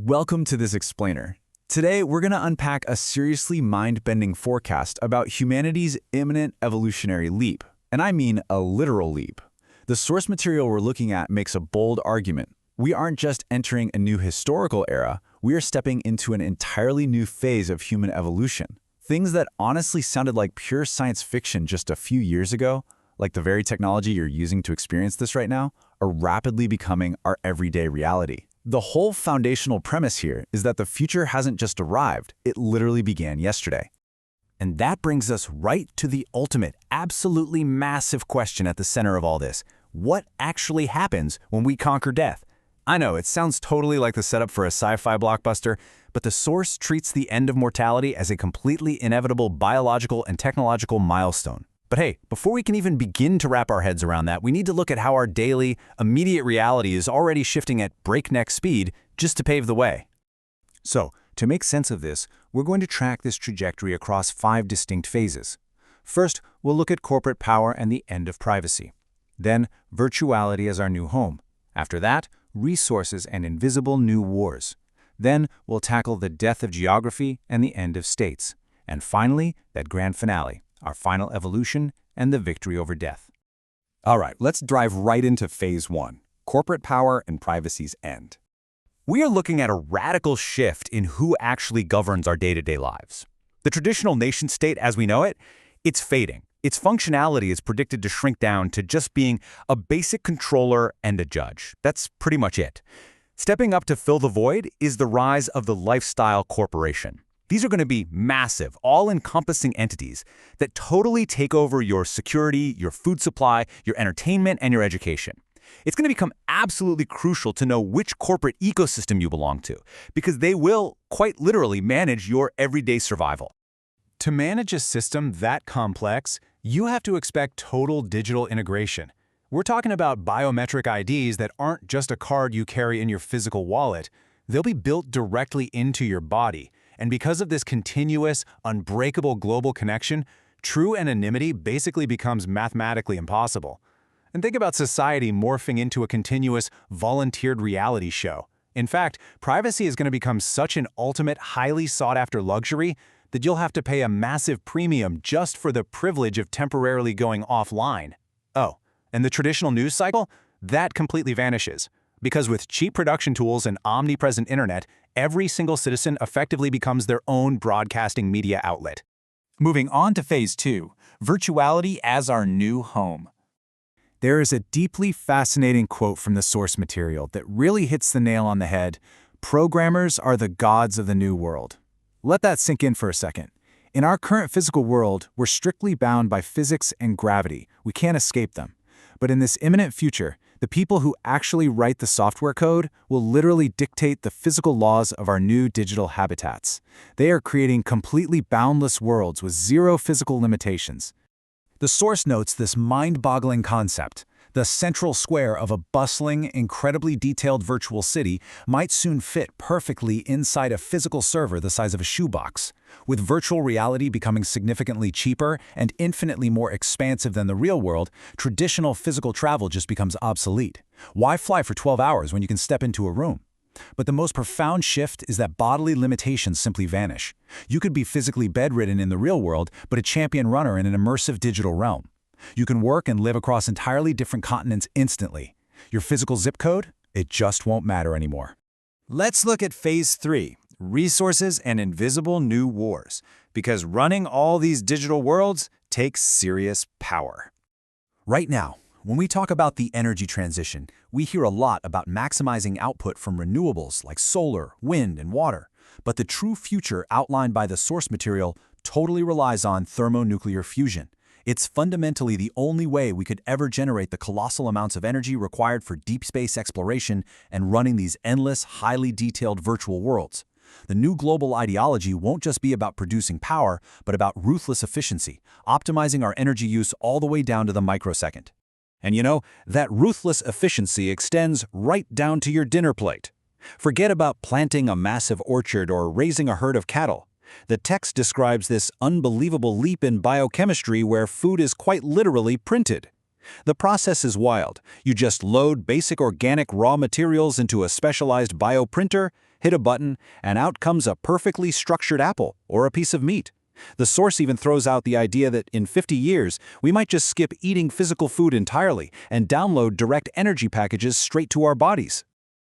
Welcome to this explainer. Today, we're going to unpack a seriously mind-bending forecast about humanity's imminent evolutionary leap. And I mean a literal leap. The source material we're looking at makes a bold argument. We aren't just entering a new historical era, we are stepping into an entirely new phase of human evolution. Things that honestly sounded like pure science fiction just a few years ago, like the very technology you're using to experience this right now, are rapidly becoming our everyday reality. The whole foundational premise here is that the future hasn't just arrived, it literally began yesterday. And that brings us right to the ultimate, absolutely massive question at the center of all this. What actually happens when we conquer death? I know, it sounds totally like the setup for a sci-fi blockbuster, but the source treats the end of mortality as a completely inevitable biological and technological milestone. But hey, before we can even begin to wrap our heads around that, we need to look at how our daily, immediate reality is already shifting at breakneck speed just to pave the way. So, to make sense of this, we're going to track this trajectory across 5 distinct phases. First, we'll look at corporate power and the end of privacy. Then, virtuality as our new home. After that, resources and invisible new wars. Then, we'll tackle the death of geography and the end of states. And finally, that grand finale, our final evolution and the victory over death. All right, let's dive right into phase 1, corporate power and privacy's end. We are looking at a radical shift in who actually governs our day-to-day lives. The traditional nation-state as we know it, it's fading. Its functionality is predicted to shrink down to just being a basic controller and a judge. That's pretty much it. Stepping up to fill the void is the rise of the lifestyle corporation. These are going to be massive, all-encompassing entities that totally take over your security, your food supply, your entertainment, and your education. It's going to become absolutely crucial to know which corporate ecosystem you belong to, because they will, quite literally, manage your everyday survival. To manage a system that complex, you have to expect total digital integration. We're talking about biometric IDs that aren't just a card you carry in your physical wallet. They'll be built directly into your body. And because of this continuous, unbreakable global connection, true anonymity basically becomes mathematically impossible. And think about society morphing into a continuous, volunteered reality show. In fact, privacy is going to become such an ultimate, highly sought-after luxury that you'll have to pay a massive premium just for the privilege of temporarily going offline. Oh, and the traditional news cycle? That completely vanishes. Because with cheap production tools and omnipresent internet, every single citizen effectively becomes their own broadcasting media outlet. Moving on to phase 2, virtuality as our new home. There is a deeply fascinating quote from the source material that really hits the nail on the head. Programmers are the gods of the new world. Let that sink in for a second. In our current physical world, we're strictly bound by physics and gravity. We can't escape them. But in this imminent future, the people who actually write the software code will literally dictate the physical laws of our new digital habitats. They are creating completely boundless worlds with zero physical limitations. The source notes this mind-boggling concept. The central square of a bustling, incredibly detailed virtual city might soon fit perfectly inside a physical server the size of a shoebox. With virtual reality becoming significantly cheaper and infinitely more expansive than the real world, traditional physical travel just becomes obsolete. Why fly for 12 hours when you can step into a room? But the most profound shift is that bodily limitations simply vanish. You could be physically bedridden in the real world, but a champion runner in an immersive digital realm. You can work and live across entirely different continents instantly. Your physical zip code? It just won't matter anymore. Let's look at phase 3, resources and invisible new wars, because running all these digital worlds takes serious power. Right now, when we talk about the energy transition, we hear a lot about maximizing output from renewables like solar, wind, and water. But the true future outlined by the source material totally relies on thermonuclear fusion. It's fundamentally the only way we could ever generate the colossal amounts of energy required for deep space exploration and running these endless, highly detailed virtual worlds. The new global ideology won't just be about producing power, but about ruthless efficiency, optimizing our energy use all the way down to the microsecond. And you know, that ruthless efficiency extends right down to your dinner plate. Forget about planting a massive orchard or raising a herd of cattle. The text describes this unbelievable leap in biochemistry where food is quite literally printed. The process is wild. You just load basic organic raw materials into a specialized bioprinter, Hit a button, and out comes a perfectly structured apple or a piece of meat. The source even throws out the idea that in 50 years, we might just skip eating physical food entirely and download direct energy packages straight to our bodies.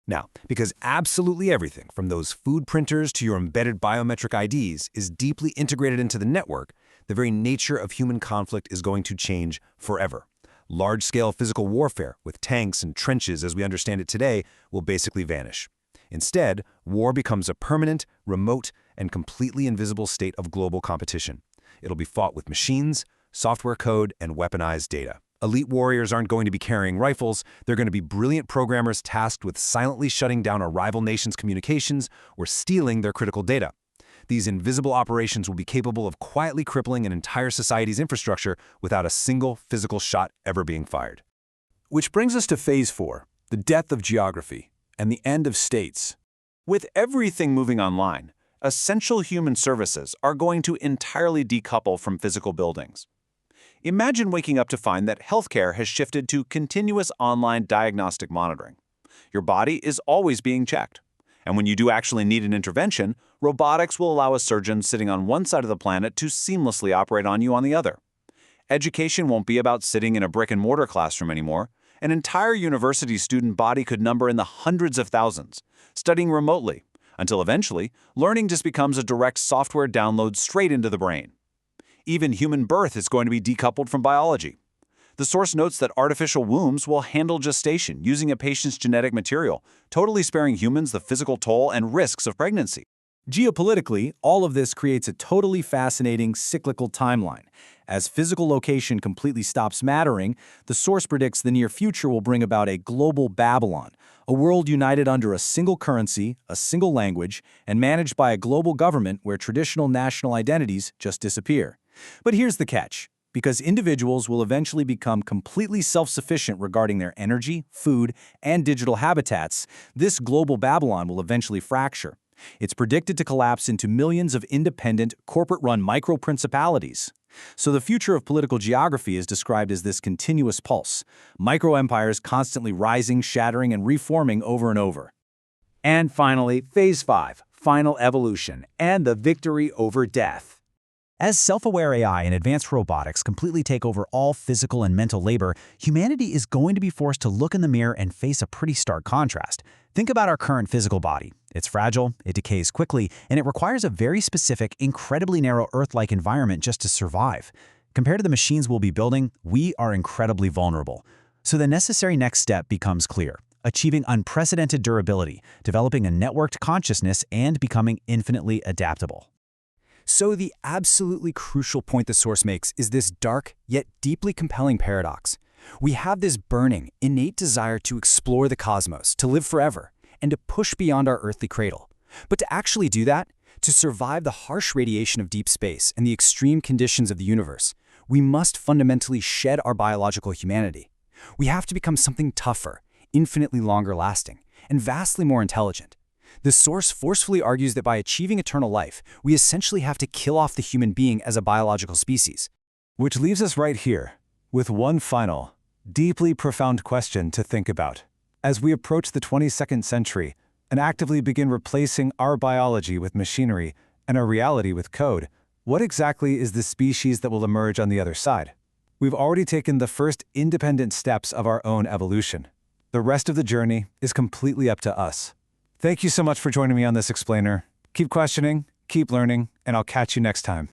Now, because absolutely everything, from those food printers to your embedded biometric IDs, is deeply integrated into the network, the very nature of human conflict is going to change forever. Large-scale physical warfare, with tanks and trenches as we understand it today, will basically vanish. Instead, war becomes a permanent, remote, and completely invisible state of global competition. It'll be fought with machines, software code, and weaponized data. Elite warriors aren't going to be carrying rifles, they're going to be brilliant programmers tasked with silently shutting down a rival nation's communications or stealing their critical data. These invisible operations will be capable of quietly crippling an entire society's infrastructure without a single physical shot ever being fired. Which brings us to Phase 4, the death of geography and the end of states. With everything moving online, essential human services are going to entirely decouple from physical buildings. Imagine waking up to find that healthcare has shifted to continuous online diagnostic monitoring. Your body is always being checked. And when you do actually need an intervention, robotics will allow a surgeon sitting on one side of the planet to seamlessly operate on you on the other. Education won't be about sitting in a brick-and-mortar classroom anymore. An entire university student body could number in the hundreds of thousands, studying remotely, until eventually, learning just becomes a direct software download straight into the brain. Even human birth is going to be decoupled from biology. The source notes that artificial wombs will handle gestation using a patient's genetic material, totally sparing humans the physical toll and risks of pregnancy. Geopolitically, all of this creates a totally fascinating cyclical timeline. As physical location completely stops mattering, the source predicts the near future will bring about a global Babylon, a world united under a single currency, a single language, and managed by a global government where traditional national identities just disappear. But here's the catch. Because individuals will eventually become completely self-sufficient regarding their energy, food, and digital habitats, this global Babylon will eventually fracture. It's predicted to collapse into millions of independent, corporate-run micro-principalities. So the future of political geography is described as this continuous pulse, micro-empires constantly rising, shattering, and reforming over and over. And finally, Phase 5, final evolution, and the victory over death. As self-aware AI and advanced robotics completely take over all physical and mental labor, humanity is going to be forced to look in the mirror and face a pretty stark contrast. Think about our current physical body. It's fragile, it decays quickly, and it requires a very specific, incredibly narrow Earth-like environment just to survive. Compared to the machines we'll be building, we are incredibly vulnerable. So the necessary next step becomes clear: achieving unprecedented durability, developing a networked consciousness, and becoming infinitely adaptable. So the absolutely crucial point the source makes is this dark, yet deeply compelling paradox. We have this burning, innate desire to explore the cosmos, to live forever, and to push beyond our earthly cradle. But to actually do that, to survive the harsh radiation of deep space and the extreme conditions of the universe, we must fundamentally shed our biological humanity. We have to become something tougher, infinitely longer lasting, and vastly more intelligent. The source forcefully argues that by achieving eternal life, we essentially have to kill off the human being as a biological species. Which leaves us right here, with one final, deeply profound question to think about. As we approach the 22nd century and actively begin replacing our biology with machinery and our reality with code, what exactly is the species that will emerge on the other side? We've already taken the first independent steps of our own evolution. The rest of the journey is completely up to us. Thank you so much for joining me on this explainer. Keep questioning, keep learning, and I'll catch you next time.